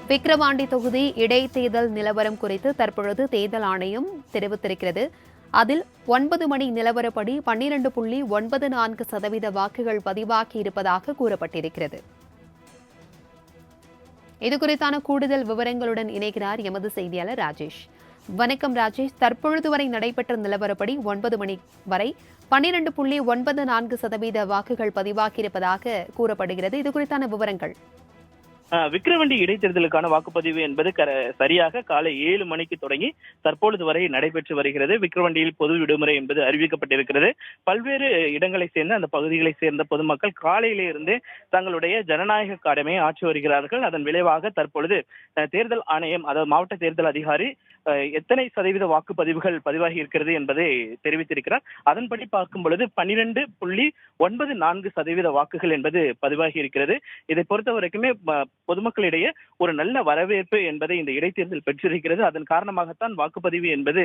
விக்கிரவாண்டி தொகுதி இடைத்தேர்தல் நிலவரம் குறித்து தற்பொழுது தேர்தல் ஆணையம் தெரிவித்திருக்கிறது. அதில் 9 மணி நிலவரப்படி 12.94% வாக்குகள் பதிவாகியிருப்பதாக கூறப்பட்டிருக்கிறது. இதுகுறித்தான கூடுதல் விவரங்களுடன் இணைகிறார் எமது செய்தியாளர் ராஜேஷ். வணக்கம் ராஜேஷ். தற்பொழுது வரை நடைபெற்ற நிலவரப்படி 9 மணி வரை 12.94% வாக்குகள் பதிவாகியிருப்பதாக கூறப்படுகிறது. இதுகுறித்தான விவரங்கள். விக்கிரவாண்டி இடைத்தேர்தலுக்கான வாக்குப்பதிவு என்பது சரியாக காலை 7 மணிக்கு தொடங்கி தற்பொழுது வரை நடைபெற்று வருகிறது. விக்கிரவாண்டியில் பொது விடுமுறை என்பது அறிவிக்கப்பட்டிருக்கிறது. பல்வேறு இடங்களை சேர்ந்த அந்த பகுதிகளை சேர்ந்த பொதுமக்கள் காலையிலே இருந்தே தங்களுடைய ஜனநாயக கடமையை ஆற்றி வருகிறார்கள். அதன் விளைவாக தற்பொழுது தேர்தல் ஆணையம், அதாவது மாவட்ட தேர்தல் அதிகாரி எத்தனை சதவீத வாக்குப்பதிவுகள் பதிவாகி இருக்கிறது என்பதை தெரிவித்திருக்கிறார். அதன்படி பார்க்கும் பொழுது 12.94% வாக்குகள் என்பது பதிவாகி இருக்கிறது. இதை பொறுத்த வரைக்குமே பொதுமக்களிடையே ஒரு நல்ல வரவேற்பு என்பதை இந்த இடைத்தேர்தல் பெற்றிருக்கிறது. அதன் காரணமாகத்தான் வாக்குப்பதிவு என்பது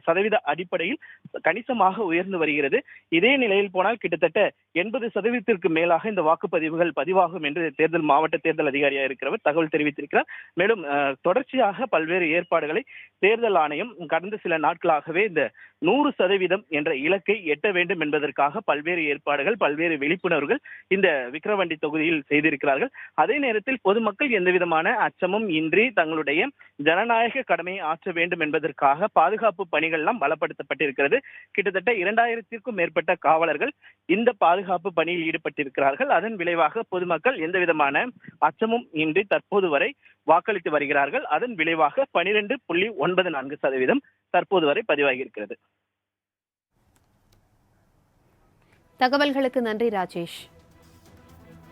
சதவீத அடிப்படையில் கணிசமாக உயர்ந்து வருகிறது. இதே நிலையில் போனால் கிட்டத்தட்ட 80% மேலாக இந்த வாக்குப்பதிவுகள் பதிவாகும் என்று மாவட்ட தேர்தல் அதிகாரியாக இருக்கிறவர் தகவல் தெரிவித்திருக்கிறார். மேலும் தொடர்ச்சியாக பல்வேறு ஏற்பாடுகளை தேர்தல் ஆணையம் கடந்த சில நாட்களாகவே இந்த 100% என்ற இலக்கை எட்ட வேண்டும் என்பதற்காக பல்வேறு ஏற்பாடுகள், பல்வேறு விழிப்புணர்வுகள் இந்த விக்கிரவாண்டி தொகுதியில் செய்திருக்கிறார்கள். அதே நேரத்தில் பொதுமக்கள் எந்தவிதமான அச்சமும் இன்றி தங்களுடைய ஜனநாயக கடமையை ஆற்ற வேண்டும் என்பதற்காக பாதுகாப்பு பணிகள் எல்லாம் பலப்படுத்தப்பட்டிருக்கிறது. கிட்டத்தட்ட 2000க்கும் மேற்பட்ட காவலர்கள் இந்த பாதுகாப்பு பணியில் ஈடுபட்டிருக்கிறார்கள். அதன் விளைவாக பொதுமக்கள் எந்தவிதமான அச்சமும் இன்றி தற்போது வரை வாக்களித்து வருகிறார்கள். அதன் விளைவாக 12.94% தற்போது வரை பதிவாகி இருக்கிறது. தகவல்களுக்கு நன்றி ராஜேஷ்.